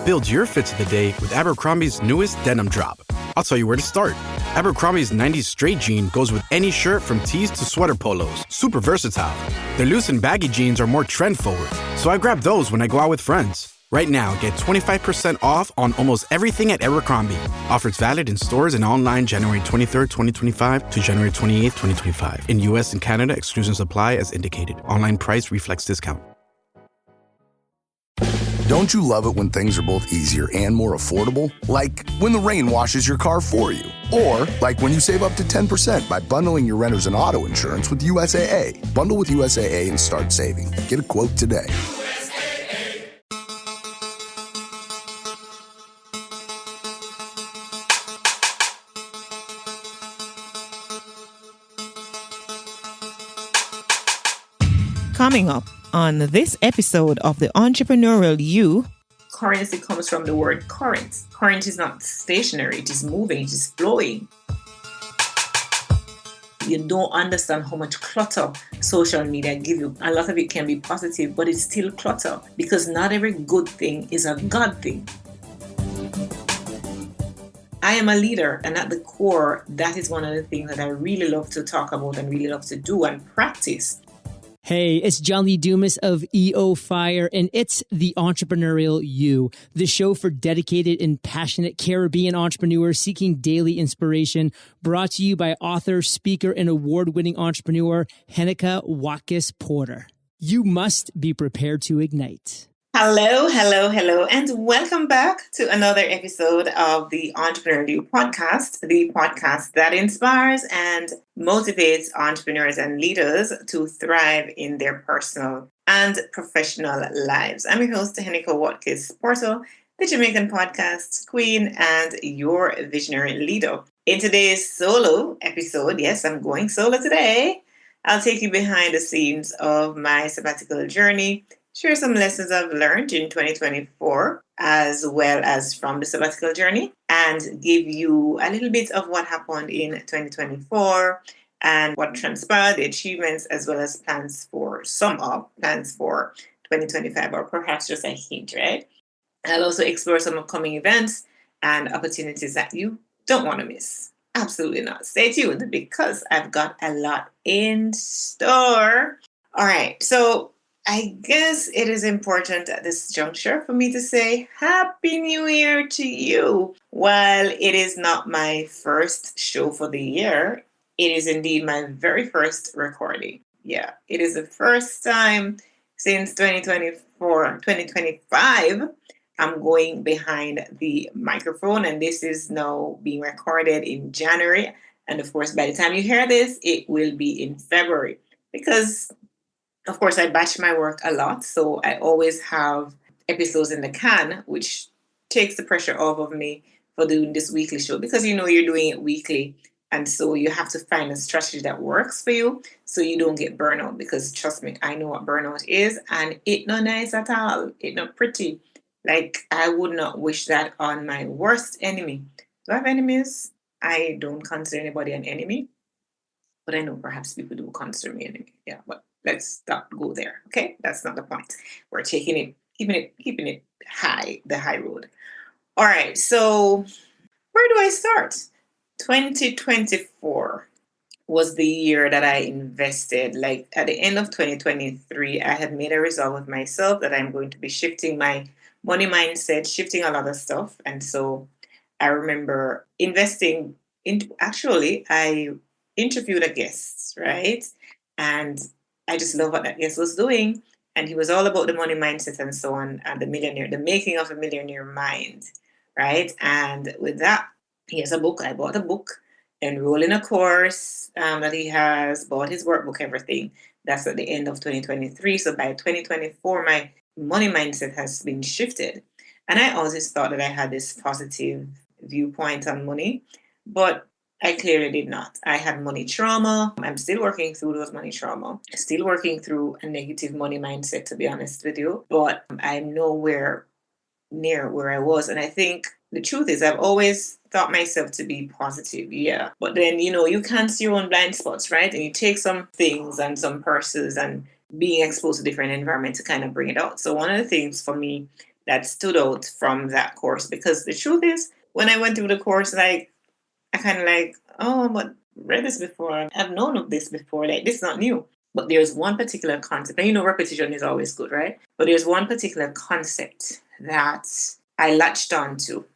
Build your fits of the day with Abercrombie's newest denim drop. I'll tell you where to start. Abercrombie's 90s straight jean goes with any shirt from tees to sweater polos. Super versatile. Their loose and baggy jeans are more trend forward, so I grab those when I go out with friends. Right now, get 25% off on almost everything at Abercrombie. Offers valid in stores and online January 23rd, 2025 to January 28th, 2025. In U.S. and Canada, exclusions apply as indicated. Online price reflects discount. Don't you love it when things are both easier and more affordable? Like when the rain washes your car for you. Or like when you save up to 10% by bundling your renters and auto insurance with USAA. Bundle with USAA and start saving. Get a quote today. Coming up on this episode of the Entrepreneurial You. Currency comes from the word current. Current is not stationary, it is moving, it is flowing. You don't understand how much clutter social media give you. A lot of it can be positive, but it's still clutter because not every good thing is a God thing. I am a leader, and at the core, that is one of the things that I really love to talk about and really love to do and practice. Hey, it's John Lee Dumas of EO Fire, and it's the Entrepreneurial You, the show for dedicated and passionate Caribbean entrepreneurs seeking daily inspiration, brought to you by author, speaker, and award-winning entrepreneur Heneka Watkis-Porter. You must be prepared to ignite. Hello, and welcome back to another episode of the Entrepreneurial You podcast, the podcast that inspires and motivates entrepreneurs and leaders to thrive in their personal and professional lives. I'm your host, Heneka Watkis-Porter, the Jamaican podcast queen and your visionary leader. In today's solo episode, yes, I'm going solo today, I'll take you behind the scenes of my sabbatical journey, share some lessons I've learned in 2024, as well as from the sabbatical journey, and give you a little bit of what happened in 2024 and what transpired, the achievements, as well as plans for 2025, or perhaps just a hint, right? I'll also explore some upcoming events and opportunities that you don't want to miss. Absolutely not. Stay tuned because I've got a lot in store. All right, so I guess it is important at this juncture for me to say Happy New Year to you. While it is not my first show for the year, it is indeed my very first recording. Yeah, it is the first time since 2025 I'm going behind the microphone, and this is now being recorded in January. And of course, by the time you hear this, it will be in February because of course, I batch my work a lot, so I always have episodes in the can, which takes the pressure off of me for doing this weekly show because you're doing it weekly, and so you have to find a strategy that works for you so you don't get burnout because trust me, I know what burnout is, and it's not nice at all. It's not pretty. Like, I would not wish that on my worst enemy. Do I have enemies? I don't consider anybody an enemy, but I know perhaps people do consider me an enemy. Yeah, but let's not go there. Okay, that's not the point. We're keeping it high, the high road. All right, so where do I start? 2024 was the year that I invested. Like at the end of 2023, I had made a resolve with myself that I'm going to be shifting my money mindset, shifting a lot of stuff. And so I remember investing into, actually, I interviewed a guest, right? And I just love what that guest was doing. And he was all about the money mindset and so on, and the making of a millionaire mind, right? And with that, he has a book. I bought a book, enrolled in a course that he has, bought his workbook, everything. That's at the end of 2023. So by 2024, my money mindset has been shifted. And I always thought that I had this positive viewpoint on money, but I clearly did not. I had money trauma. I'm still working through those money trauma. Still working through a negative money mindset, to be honest with you. But I'm nowhere near where I was. And I think the truth is I've always thought myself to be positive. Yeah. But then, you can't see your own blind spots, right? And you take some things and some purses and being exposed to different environments to kind of bring it out. So one of the things for me that stood out from that course. Because the truth is, when I went through the course, like, I kind of like, oh, but read this before. I've known of this before. Like, this is not new. But there's one particular concept, and repetition is always good, right? But there's one particular concept that I latched on to,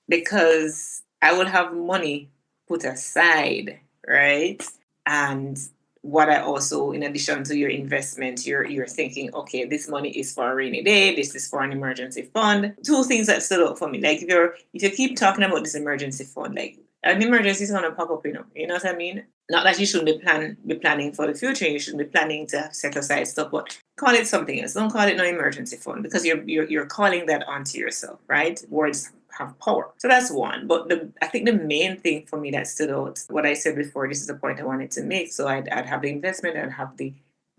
because I would have money put aside, right? And what I also, in addition to your investment, you're thinking, okay, this money is for a rainy day, this is for an emergency fund. Two things that stood out for me. Like, if you keep talking about this emergency fund, like, an emergency is gonna pop up, you know what I mean? Not that you shouldn't be planning for the future, you shouldn't be planning to set aside stuff, but call it something else. Don't call it no emergency fund, because you're calling that onto yourself, right? Words have power. So that's one. But I think the main thing for me that stood out, what I said before, this is the point I wanted to make. So I'd have the investment, I'd have the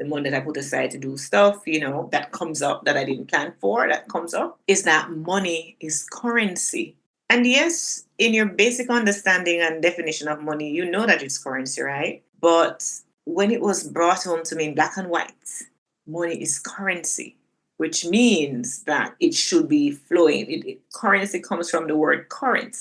money that I put aside to do stuff, that comes up that I didn't plan for, that comes up, is that money is currency. And yes, in your basic understanding and definition of money, you know that it's currency, right? But when it was brought home to me in black and white, money is currency, which means that it should be flowing. Currency comes from the word current.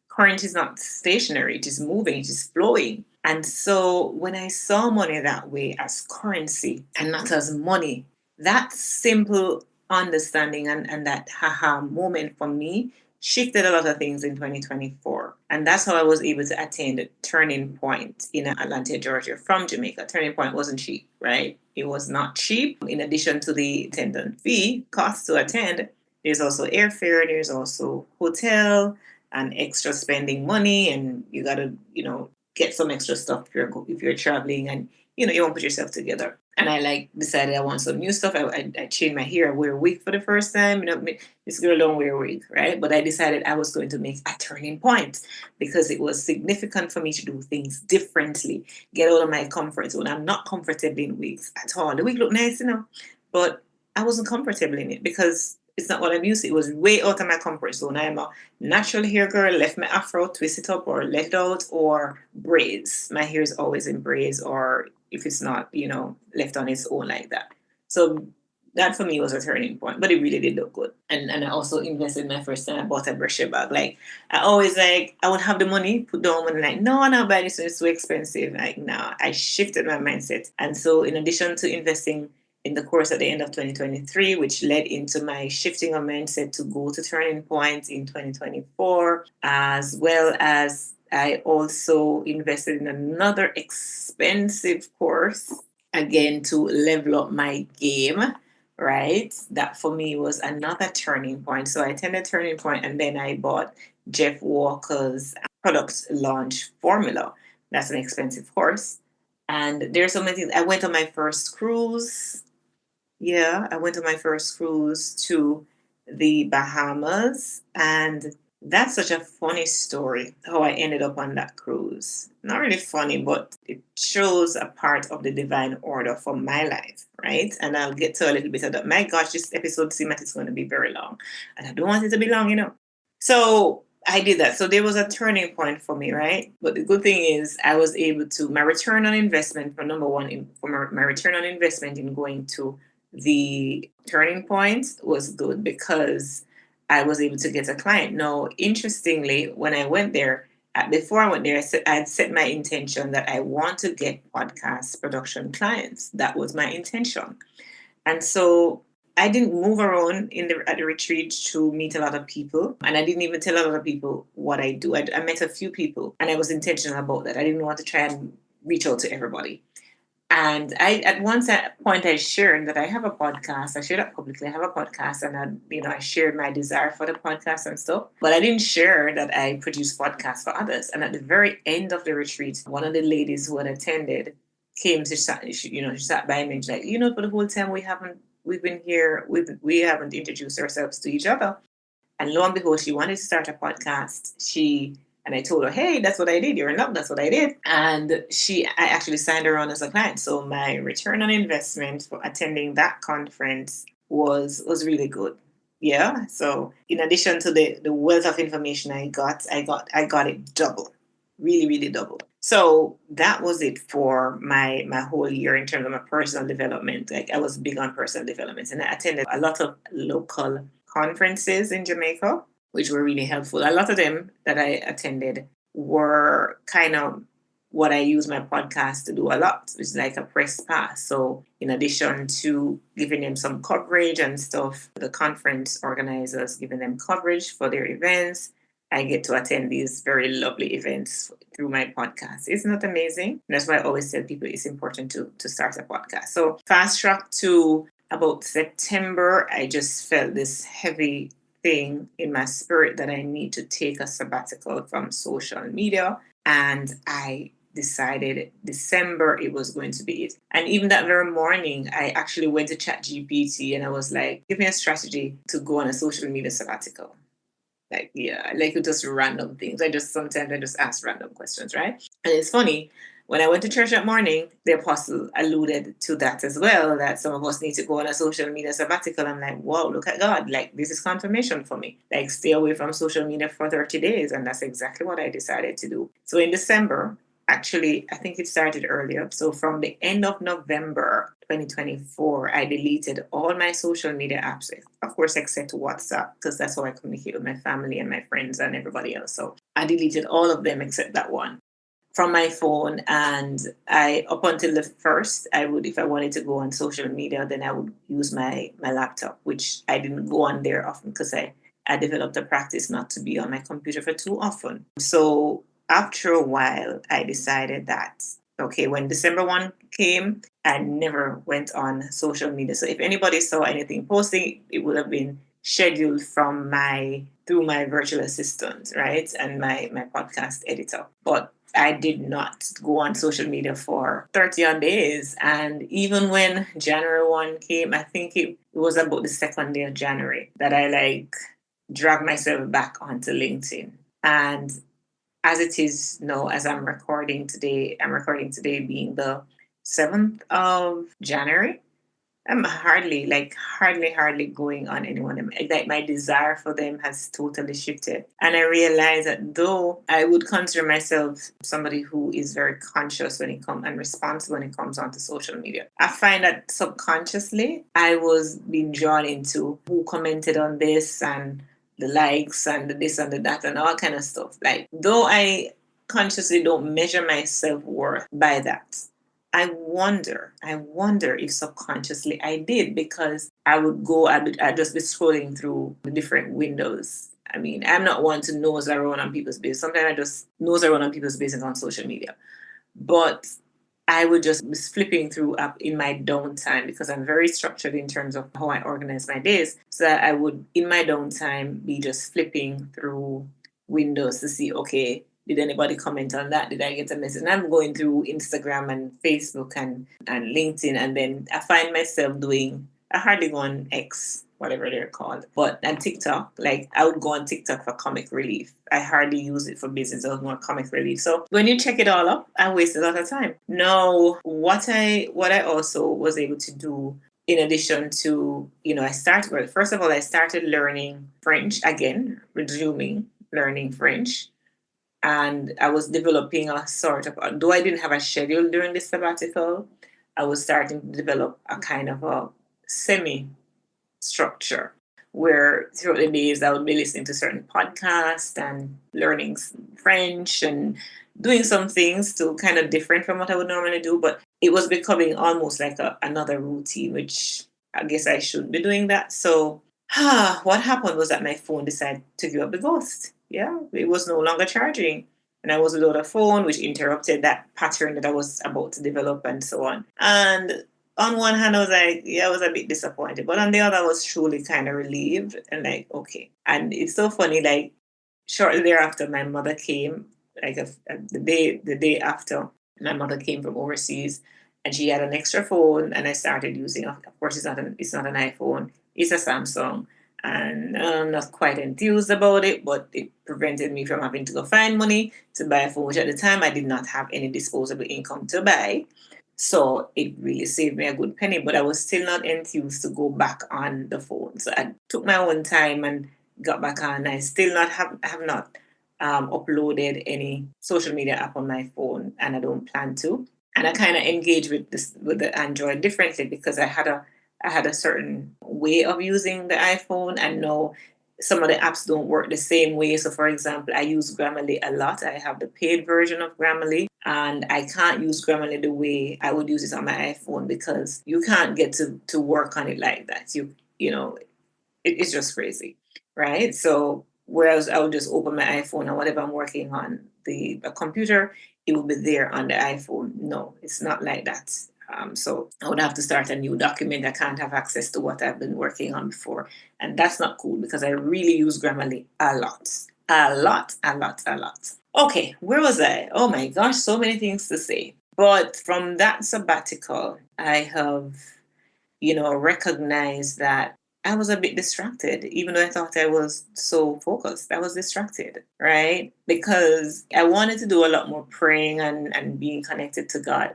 Current is not stationary, it is moving, it is flowing. And so when I saw money that way, as currency and not as money, that simple understanding and that haha moment for me shifted a lot of things in 2024. And that's how I was able to attain the turning point in Atlanta, Georgia from Jamaica. Turning point wasn't cheap, right? It was not cheap. In addition to the attendant fee cost to attend, there's also airfare, there's also hotel and extra spending money. And you got to, get some extra stuff if you're traveling, and, you won't put yourself together. And I decided I want some new stuff. I changed my hair. I wear a wig for the first time. This girl don't wear a wig, right? But I decided I was going to make a turning point, because it was significant for me to do things differently, get out of my comfort zone. I'm not comfortable in wigs at all. The wig looked nice, but I wasn't comfortable in it because it's not what I'm used to. It was way out of my comfort zone. I'm a natural hair girl. Left my afro, twist it up, or let it out, or braids. My hair is always in braids, or if it's not, left on its own like that. So that for me was a turning point, but it really did look good. And I also invested my first time. I bought a brochure bag. Like, I always I would have the money, put down money, like, no, I'm not buying this, it's so expensive. Like, no, I shifted my mindset. And so in addition to investing in the course at the end of 2023, which led into my shifting of mindset to go to turning point in 2024, as well as I also invested in another expensive course, again, to level up my game, right? That for me was another turning point. So I attended turning point, and then I bought Jeff Walker's product launch formula. That's an expensive course. And there's so many things. I went on my first cruise. Yeah, I went on my first cruise to the Bahamas, and that's such a funny story, how I ended up on that cruise. Not really funny, but it shows a part of the divine order for my life, right? And I'll get to a little bit of that. My gosh, this episode seems like it's going to be very long, and I don't want it to be long. So I did that. So there was a turning point for me, right? But the good thing is I was able to, my return on investment, for number one, my return on investment in going to the turning point was good, because I was able to get a client. Now, interestingly, when I went there, before I went there, I had set my intention that I want to get podcast production clients. That was my intention. And so I didn't move around at the retreat to meet a lot of people. And I didn't even tell a lot of people what I do. I met a few people, and I was intentional about that. I didn't want to try and reach out to everybody. And at one point I shared that I have a podcast. I shared that publicly. I have a podcast, and I shared my desire for the podcast and stuff. But I didn't share that I produce podcasts for others. And at the very end of the retreat, one of the ladies who had attended came to she sat by me and she's like, for the whole time we've been here, we haven't introduced ourselves to each other. And lo and behold, she wanted to start a podcast. And I told her, hey, that's what I did. You're in love. That's what I did. And I actually signed her on as a client. So my return on investment for attending that conference was really good. Yeah. So in addition to the wealth of information I got it double, really, really double. So that was it for my whole year in terms of my personal development. Like, I was big on personal development, and I attended a lot of local conferences in Jamaica, which were really helpful. A lot of them that I attended were kind of what I use my podcast to do a lot, which is like a press pass. So in addition to giving them some coverage and stuff, the conference organizers giving them coverage for their events, I get to attend these very lovely events through my podcast. Isn't that amazing? And that's why I always tell people it's important to start a podcast. So fast track to about September, I just felt this heavy thing in my spirit that I need to take a sabbatical from social media. And I decided December it was going to be it. And even that very morning, I actually went to ChatGPT and I was like, give me a strategy to go on a social media sabbatical. Like, yeah, like just random things. Sometimes I just ask random questions, right? And it's funny, when I went to church that morning, the apostle alluded to that as well, that some of us need to go on a social media sabbatical. I'm like, wow, look at God. Like, this is confirmation for me. Like, stay away from social media for 30 days. And that's exactly what I decided to do. So in December, actually, I think it started earlier. So from the end of November 2024, I deleted all my social media apps, of course, except WhatsApp, because that's how I communicate with my family and my friends and everybody else. So I deleted all of them except that one from my phone. And up until the first, if I wanted to go on social media, then I would use my laptop, which I didn't go on there often because I developed a practice not to be on my computer for too often. So after a while, I decided that, okay, when December 1 came, I never went on social media. So if anybody saw anything posting, it would have been scheduled through my virtual assistant, right? And my podcast editor. But I did not go on social media for 30 odd days. And even when January 1 came, I think it was about the second day of January that I dragged myself back onto LinkedIn. And as it is now, as I'm recording today being the 7th of January, I'm hardly going on anyone. Like, my desire for them has totally shifted. And I realize that though I would consider myself somebody who is very conscious when it comes and responsible when it comes onto social media, I find that subconsciously I was being drawn into who commented on this and the likes and the this and the that and all kind of stuff. Like, though I consciously don't measure my self-worth by that, I wonder if subconsciously I did, because I'd just be scrolling through the different windows. I mean, I'm not one to nose around on people's business. Sometimes I just nose around on people's business on social media. But I would just be flipping through up in my downtime, because I'm very structured in terms of how I organize my days. So I would, in my downtime, be just flipping through windows to see, okay, did anybody comment on that? Did I get a message? And I'm going through Instagram and Facebook and LinkedIn, and then I find myself I hardly go on X, whatever they're called, and TikTok. Like, I would go on TikTok for comic relief. I hardly use it for business. I was more comic relief. So when you check it all up, I waste a lot of time. Now, what I also was able to do, in addition to, first of all, I started learning French again, resuming learning French. And I was developing a sort of, though I didn't have a schedule during this sabbatical, I was starting to develop a kind of a semi-structure where throughout the days I would be listening to certain podcasts and learning French and doing some things to kind of different from what I would normally do. But it was becoming almost like another routine, which I guess I shouldn't be doing that. So what happened was that my phone decided to give up the ghost. Yeah, it was no longer charging. And I was without a phone, which interrupted that pattern that I was about to develop and so on. And on one hand, I was like, yeah, I was a bit disappointed. But on the other, I was truly kind of relieved and like, okay. And it's so funny, like, shortly thereafter, my mother came, like the day after, my mother came from overseas and she had an extra phone and I started using, of course, it's not an iPhone, it's a Samsung. And I'm not quite enthused about it, but it prevented me from having to go find money to buy a phone, which at the time I did not have any disposable income to buy. So it really saved me a good penny, but I was still not enthused to go back on the phone. So I took my own time and got back on. I still have not uploaded any social media app on my phone, and I don't plan to. And I kind of engage with the Android differently, because I had a I had a certain way of using the iPhone, and now some of the apps don't work the same way. So, for example, I use Grammarly a lot. I have the paid version of Grammarly, and I can't use Grammarly the way I would use it on my iPhone because you can't get to work on it like that. You know, it's just crazy, right? So, whereas I would just open my iPhone and whatever I'm working on a computer, it will be there on the iPhone. No, it's not like that. So I would have to start a new document. I can't have access to what I've been working on before. And that's not cool because I really use Grammarly a lot. A lot, a lot, a lot. Okay, where was I? Oh my gosh, so many things to say. But from that sabbatical, I have, recognized that I was a bit distracted, even though I thought I was so focused. I was distracted, right? Because I wanted to do a lot more praying and being connected to God.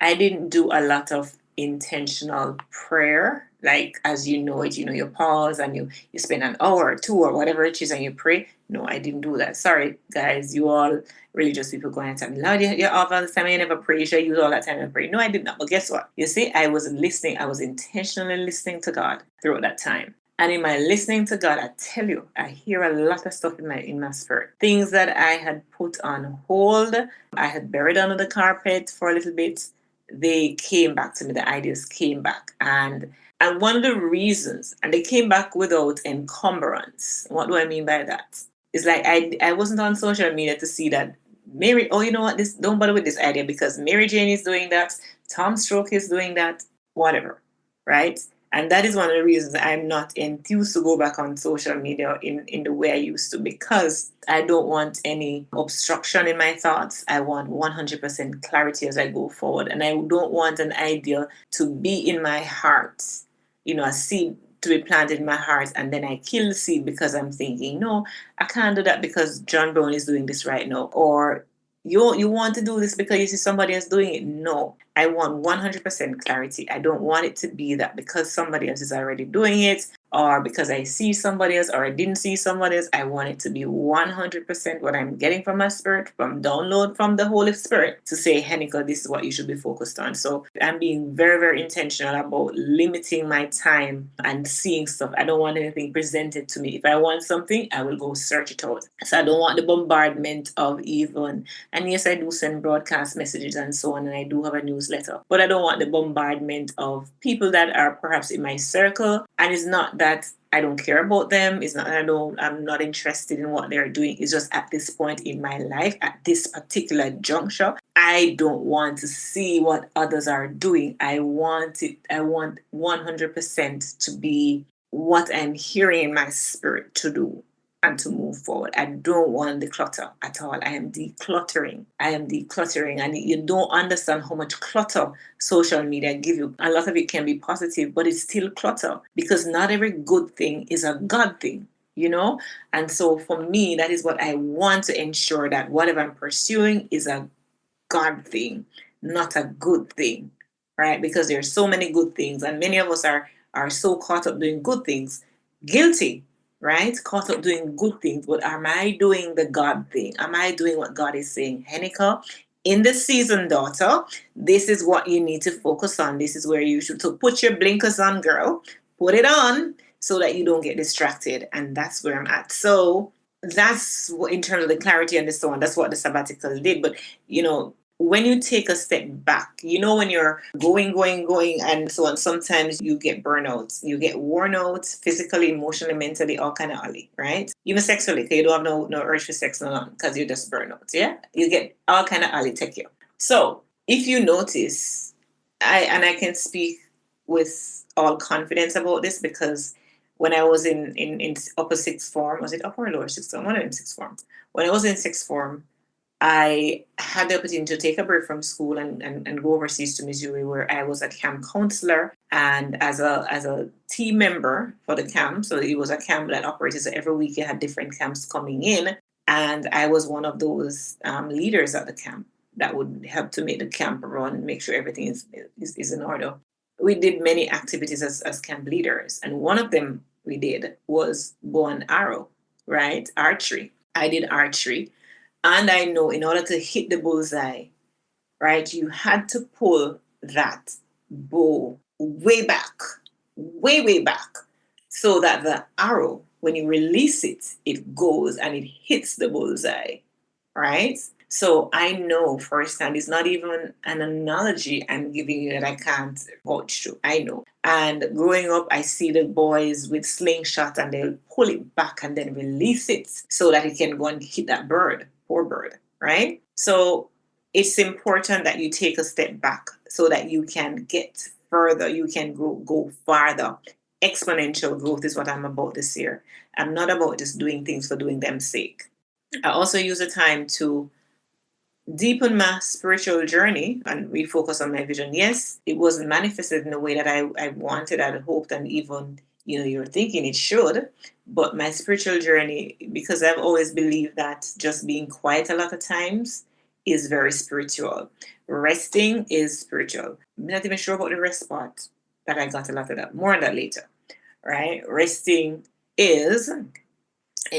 I didn't do a lot of intentional prayer. Like, as you know it, you pause and you spend an hour or two or whatever it is and you pray. No, I didn't do that. Sorry, guys, you all religious people going and tell me, Lord, you're off all the time, you never pray, you should use all that time to pray. No, I did not. But guess what? You see, I was listening. I was intentionally listening to God throughout that time. And in my listening to God, I tell you, I hear a lot of stuff in my spirit. Things that I had put on hold, I had buried under the carpet for a little bit. They came back to me. The ideas came back. And one of the reasons, and they came back without encumbrance. What do I mean by that? It's like I wasn't on social media to see that Mary, oh, you know what, this, don't bother with this idea because Mary Jane is doing that, Tom Stroke is doing that, whatever, right? And that is one of the reasons I'm not enthused to go back on social media in the way I used to, because I don't want any obstruction in my thoughts. I want 100% clarity as I go forward. And I don't want an idea to be in my heart, a seed to be planted in my heart, and then I kill the seed because I'm thinking, no, I can't do that because John Brown is doing this right now. Or you want to do this because you see somebody else doing it. No, I want 100% clarity. I don't want it to be that because somebody else is already doing it, or because I see somebody else or I didn't see somebody else. I want it to be 100% what I'm getting from my spirit, from download from the Holy Spirit to say, Heneka, this is what you should be focused on. So I'm being very, very intentional about limiting my time and seeing stuff. I don't want anything presented to me. If I want something, I will go search it out. So I don't want the bombardment of even, and yes, I do send broadcast messages and so on, and I do have a newsletter, but I don't want the bombardment of people that are perhaps in my circle. And it's not that I don't care about them. It's not that I'm not interested in what they're doing. It's just at this point in my life, at this particular juncture, I don't want to see what others are doing. I want 100% to be what I'm hearing in my spirit to do and to move forward. I don't want the clutter at all. I am decluttering. And you don't understand how much clutter social media give you. A lot of it can be positive, but it's still clutter because not every good thing is a God thing, And so for me, that is what I want to ensure, that whatever I'm pursuing is a God thing, not a good thing, right? Because there's so many good things, and many of us are so caught up doing good things, guilty, right? Caught up doing good things. But am I doing the God thing? Am I doing what God is saying? Heneka, in this season, daughter, this is what you need to focus on. This is where you should put your blinkers on, girl. Put it on so that you don't get distracted. And that's where I'm at. So that's what, in terms of the clarity and the so on, that's what the sabbatical did. But, when you take a step back, when you're going, and so on, sometimes you get burnout, you get worn out physically, emotionally, mentally, all kind of alley, right? Even sexually, because you don't have no urge for sex, no, because you just burn out, yeah? You get all kind of alley take you. So if you notice, I can speak with all confidence about this because when I was in upper sixth form, was it upper or lower sixth form? One in sixth form. When I was in sixth form, I had the opportunity to take a break from school and go overseas to Missouri, where I was a camp counselor and as a team member for the camp. So it was a camp that operated. So every week you had different camps coming in. And I was one of those leaders at the camp that would help to make the camp run, make sure everything is in order. We did many activities as camp leaders. And one of them we did was bow and arrow, right? Archery. I did archery. And I know in order to hit the bullseye, right, you had to pull that bow way back, way, way back, so that the arrow, when you release it, it goes and it hits the bullseye, right? So I know firsthand, it's not even an analogy I'm giving you that I can't vouch to. I know. And growing up, I see the boys with slingshot and they'll pull it back and then release it so that it can go and hit that bird, poor bird, right? So it's important that you take a step back so that you can get further, you can go farther. Exponential growth is what I'm about this year. I'm not about just doing things for doing them sake. I also use the time to deepen my spiritual journey and refocus on my vision. Yes, it wasn't manifested in the way that I wanted, I'd hoped, and even, you're thinking it should. But my spiritual journey, because I've always believed that just being quiet a lot of times is very spiritual. Resting is spiritual. I'm not even sure about the rest part, that I got a lot of that. More on that later, right? Resting is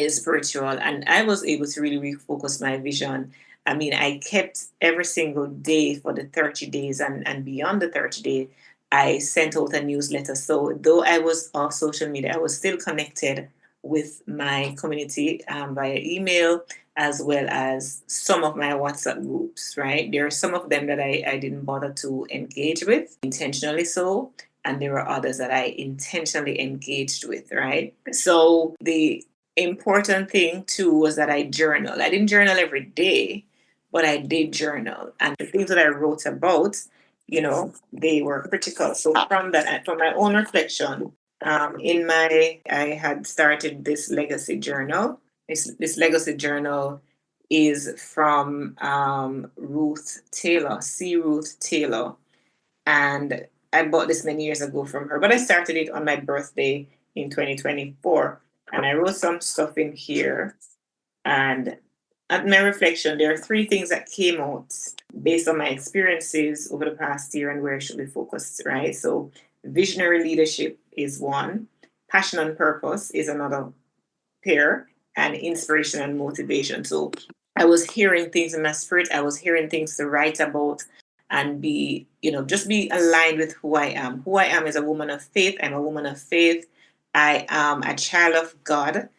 spiritual, and I was able to really refocus my vision. I mean, I kept every single day for the 30 days, and beyond the 30 day I sent out a newsletter. So though I was off social media, I was still connected with my community, via email, as well as some of my WhatsApp groups, right? There are some of them that I didn't bother to engage with intentionally, so, and there were others that I intentionally engaged with, right? So the important thing too was that I journal. I didn't journal every day, but I did journal. And the things that I wrote about, they were critical. So from that, from my own reflection, I had started this legacy journal. This legacy journal is from Ruth Taylor, C. Ruth Taylor. And I bought this many years ago from her, but I started it on my birthday in 2024. And I wrote some stuff in here. And at my reflection, there are three things that came out based on my experiences over the past year and where I should be focused, right? So, visionary leadership is one, passion and purpose is another pair, and inspiration and motivation. So, I was hearing things in my spirit, I was hearing things to write about and be, just be aligned with who I am. Who I am is a woman of faith. I'm a woman of faith. I am a child of God.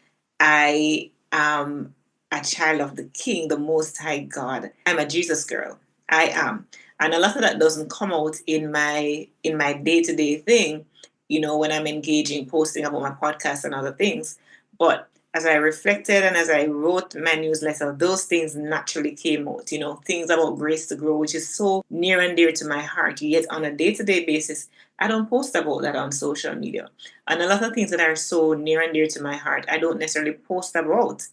I am a child of the King, the Most High God. I'm a Jesus girl. I am, and a lot of that doesn't come out in my day-to-day thing. When I'm engaging, posting about my podcast and other things. But as I reflected and as I wrote my newsletter, those things naturally came out. Things about grace to grow, which is so near and dear to my heart. Yet on a day-to-day basis, I don't post about that on social media. And a lot of things that are so near and dear to my heart, I don't necessarily post about,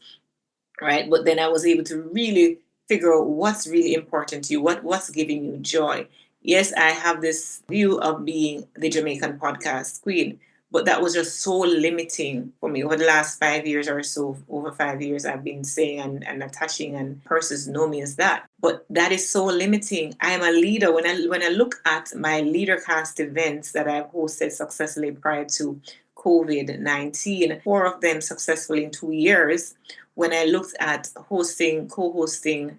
right? But then I was able to really figure out what's really important to you, what's giving you joy. Yes, I have this view of being the Jamaican podcast queen, but that was just so limiting for me over the last 5 years or so. Over 5 years, I've been saying and attaching, and persons know me as that. But that is so limiting. I am a leader. When I look at my leadercast events that I've hosted successfully prior to COVID-19, 4 of them successfully in 2 years. When I looked at co-hosting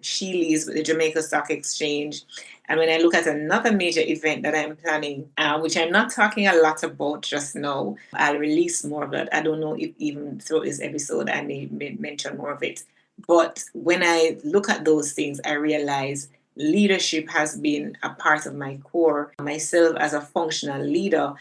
Sheely's with the Jamaica Stock Exchange, and when I look at another major event that I'm planning, which I'm not talking a lot about just now, I'll release more of that. I don't know if even through this episode I may mention more of it. But when I look at those things, I realize leadership has been a part of my core. Myself as a functional leader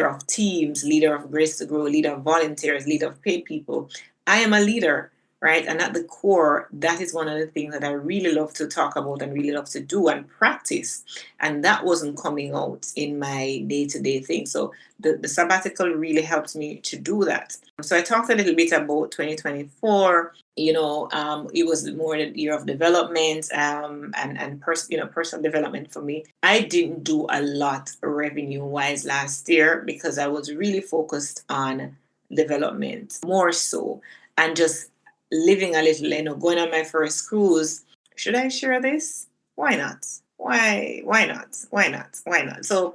of teams, leader of Grace to Grow, leader of volunteers, leader of paid people. I am a leader, right? And at the core, that is one of the things that I really love to talk about and really love to do and practice. And that wasn't coming out in my day-to-day thing. So the sabbatical really helped me to do that. So I talked a little bit about 2024. It was more the year of development, and personal development for me. I didn't do a lot revenue-wise last year because I was really focused on development more so, and just living a little, going on my first cruise. Should I share this? Why not? Why not? Why not? Why not? So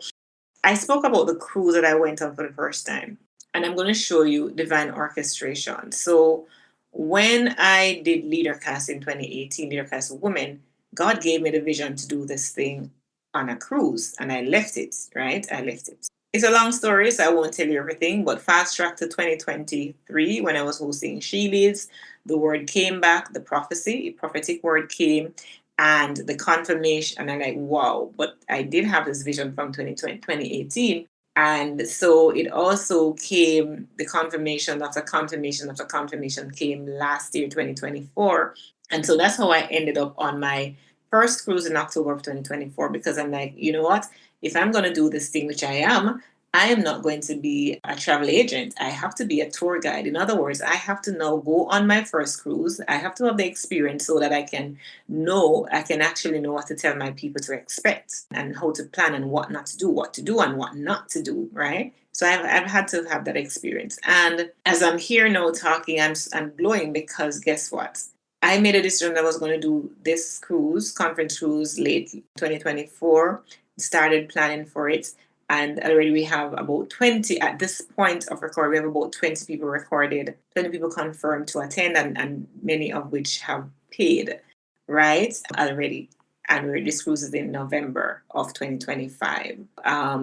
I spoke about the cruise that I went on for the first time, and I'm going to show you divine orchestration. So when I did LeaderCast in 2018, LeaderCast Women, God gave me the vision to do this thing on a cruise, and I left it, right? I left it. It's a long story, so I won't tell you everything, but fast track to 2023 when I was hosting She Leads, the word came back, the prophetic word came, and the confirmation, and I'm like, wow, but I did have this vision from 2018. And so it also came, the confirmation after confirmation after confirmation came last year, 2024. And so that's how I ended up on my first cruise in October of 2024, because I'm like, you know what? If I'm going to do this thing, which I am not going to be a travel agent. I have to be a tour guide. In other words, I have to now go on my first cruise. I have to have the experience so that I can actually know what to tell my people to expect and how to plan and what not to do, what to do and what not to do, right? So I've had to have that experience. And as I'm here now talking, I'm glowing because guess what? I made a decision that I was going to do this conference cruise, late 2024, started planning for it. And already we have about 20, at this point of record, we have about 20 people recorded, 20 people confirmed to attend, and many of which have paid, right, already. And this cruise is in November of 2025.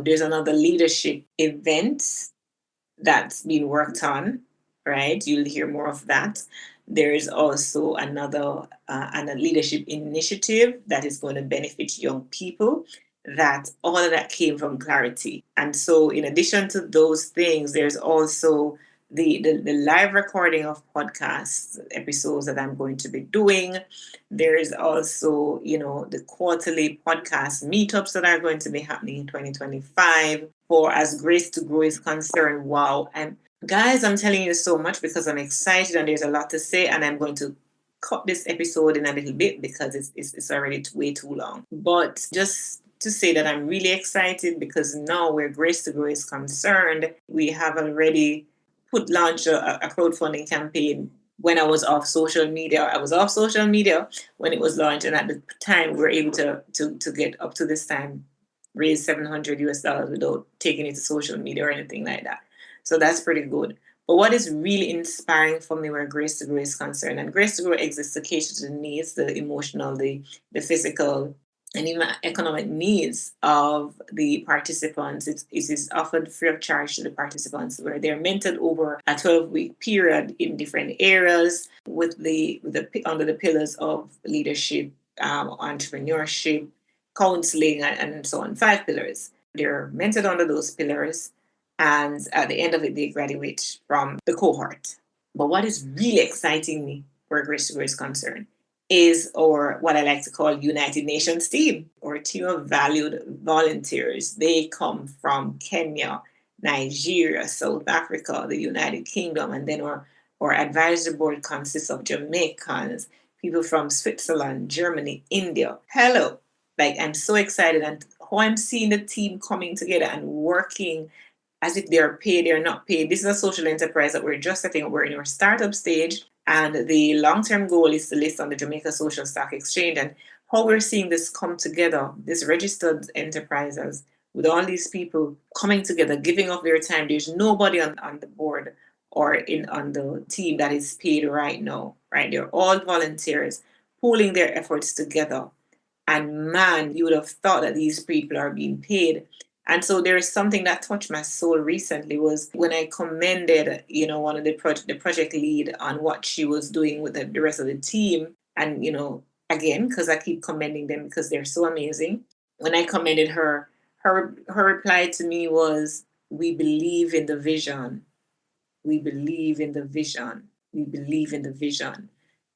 There's another leadership event that's being worked on, right? You'll hear more of that. There is also another leadership initiative that is going to benefit young people. That all of that came from clarity. And so in addition to those things, there's also the live recording of podcast episodes that I'm going to be doing. There is also, the quarterly podcast meetups that are going to be happening in 2025. For as Grace to Grow is concerned, wow. And guys, I'm telling you so much because I'm excited and there's a lot to say, and I'm going to cut this episode in a little bit because it's already way too long. But just to say that I'm really excited because now where Grace to Grow is concerned, we have already launched a crowdfunding campaign. When I was off social media, when it was launched, and at the time we were able to get up to this time raise $700 without taking it to social media or anything like that. So that's pretty good. But what is really inspiring for me where Grace to Grow is concerned, and Grace to Grow exists to cater to the needs, the emotional, the physical, and even economic needs of the participants. It is offered free of charge to the participants, where they're mentored over a 12-week period in different areas with under the pillars of leadership, entrepreneurship, counseling, and so on. 5 pillars. They're mentored under those pillars, and at the end of it, they graduate from the cohort. But what is really exciting me where Grace to Grow is concerned is, or what I like to call, United Nations team, or a team of valued volunteers. They come from Kenya, Nigeria, South Africa, the United Kingdom, and then our advisory board consists of Jamaicans, people from Switzerland, Germany, India. Hello. Like, I'm so excited, and how I'm seeing the team coming together and working as if they're paid, they're not paid. This is a social enterprise that we're just setting up. We're in our startup stage, and the long-term goal is to list on the Jamaica Social Stock Exchange. And how we're seeing this come together, this registered enterprises, with all these people coming together, giving up their time. There's nobody on the board or on the team that is paid right now, right? They're all volunteers pooling their efforts together. And man, you would have thought that these people are being paid. And so there is something that touched my soul recently was when I commended, one of the project lead on what she was doing with the rest of the team. And, again, because I keep commending them because they're so amazing. When I commended her reply to me was, "We believe in the vision. We believe in the vision. We believe in the vision."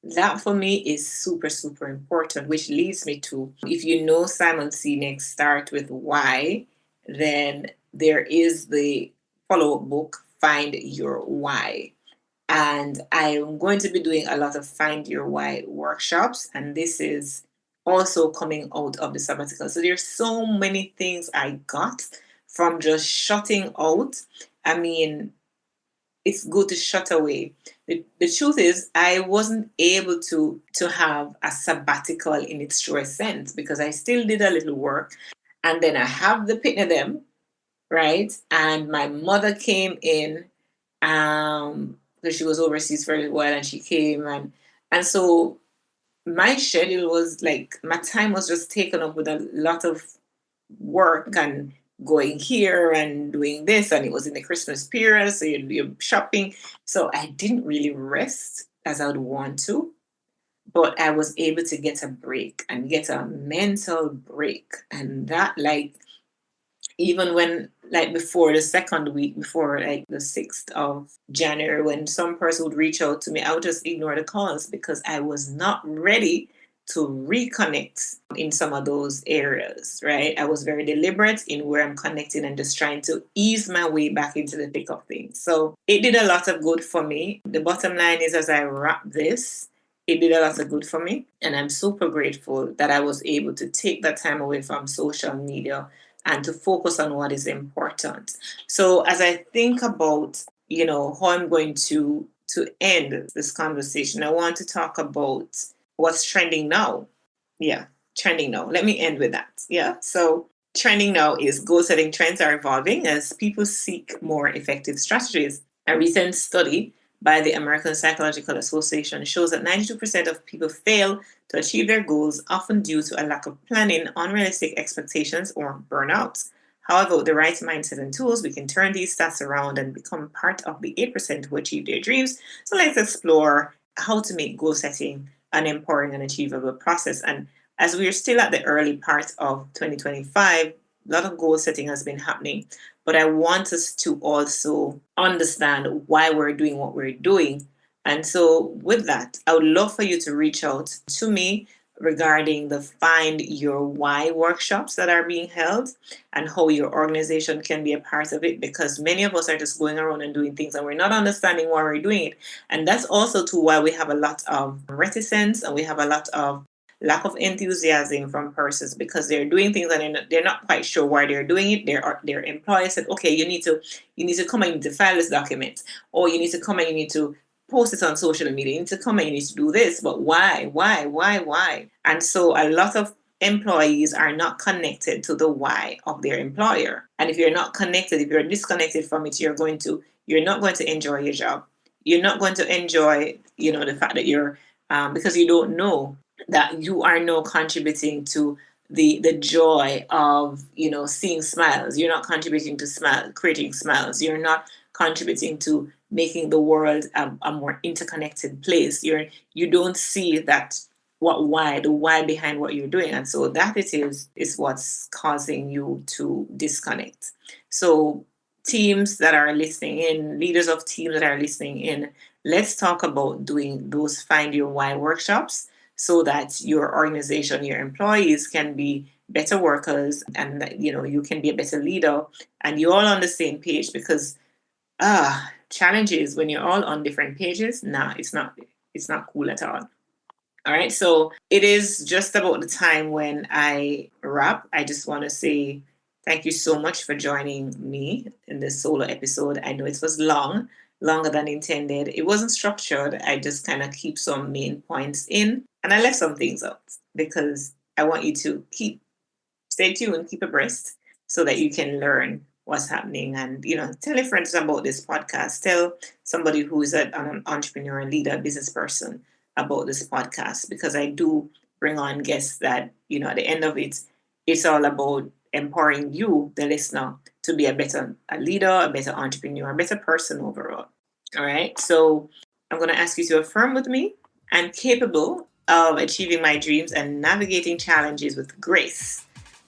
That for me is super, super important, which leads me to, if you know Simon Sinek, Start With Why, then there is the follow-up book, Find Your Why. And I'm going to be doing a lot of Find Your Why workshops, and this is also coming out of the sabbatical. So there's so many things I got from just shutting out. I mean, it's good to shut away. The truth is, I wasn't able to have a sabbatical in its truest sense because I still did a little work. And then I have the pit of them, right? And my mother came in because she was overseas for a little while, and she came. And so my schedule was like, my time was just taken up with a lot of work and going here and doing this, and it was in the Christmas period, so you're shopping. So I didn't really rest as I would want to, but I was able to get a break and get a mental break. And that, like, even when, like, before the second week, before like the 6th of January, when some person would reach out to me, I would just ignore the calls because I was not ready to reconnect in some of those areas, right? I was very deliberate in where I'm connecting and just trying to ease my way back into the thick of things. So it did a lot of good for me. The bottom line is, as I wrap this, it did a lot of good for me. And I'm super grateful that I was able to take that time away from social media and to focus on what is important. So as I think about, how I'm going to end this conversation, I want to talk about what's trending now. Yeah, trending now. Let me end with that. Yeah. So trending now is goal setting trends are evolving as people seek more effective strategies. A recent study by the American Psychological Association shows that 92% of people fail to achieve their goals, often due to a lack of planning, unrealistic expectations, or burnout. However, with the right mindset and tools, we can turn these stats around and become part of the 8% who achieve their dreams. So let's explore how to make goal setting an empowering and achievable process. And as we are still at the early part of 2025, a lot of goal setting has been happening, but I want us to also understand why we're doing what we're doing. And so with that, I would love for you to reach out to me regarding the Find Your Why workshops that are being held and how your organization can be a part of it, because many of us are just going around and doing things and we're not understanding why we're doing it. And that's also too why we have a lot of reticence and we have a lot of lack of enthusiasm from persons, because they're doing things and they're not quite sure why they're doing it. Their employer said, okay, you need to come and you need to file this document, or you need to come and you need to post it on social media, you need to come and you need to do this, but why? And so a lot of employees are not connected to the why of their employer. And if you're not connected, if you're disconnected from it, you're not going to enjoy your job. You're not going to enjoy, the fact that you're, because you don't know that you are now contributing to the joy of, seeing smiles. You're not contributing to creating smiles. You're not contributing to making the world a more interconnected place. You don't see that the why behind what you're doing. And so that is what's causing you to disconnect. So teams that are listening in, leaders of teams that are listening in, let's talk about doing those Find Your Why workshops so that your organization, your employees can be better workers, and you can be a better leader, and you're all on the same page. Because challenges when you're all on different pages, it's not cool at all. All right, so it is just about the time when I wrap. I just want to say thank you so much for joining me in this solo episode. I know it was longer than intended. It wasn't structured. I just kind of keep some main points in, and I left some things out because I want you to stay tuned, keep abreast, so that you can learn what's happening. And tell your friends about this podcast. Tell somebody who is an entrepreneur, leader, business person about this podcast, because I do bring on guests that at the end of it, it's all about empowering you, the listener, to be a leader, a better entrepreneur, a better person overall. All right, so I'm going to ask you to affirm with me: I'm capable of achieving my dreams and navigating challenges with grace.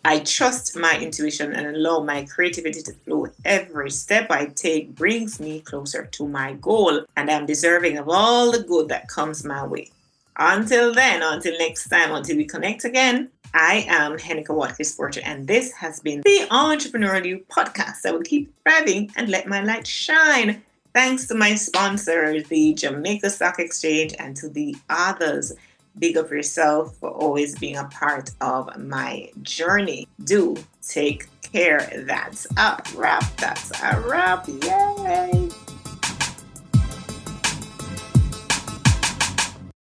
I trust my intuition and allow my creativity to flow. Every step I take brings me closer to my goal, and I'm deserving of all the good that comes my way. Until then, until next time, until we connect again, I am Heneka Watkis-Porter, and this has been the Entrepreneurial You podcast. I will keep thriving and let my light shine. Thanks to my sponsor, the Jamaica Stock Exchange, and to the others. Big up yourself for always being a part of my journey. Do take care. That's a wrap. Yay!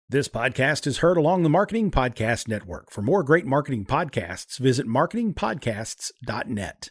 This podcast is heard along the Marketing Podcast Network. For more great marketing podcasts, visit marketingpodcasts.net.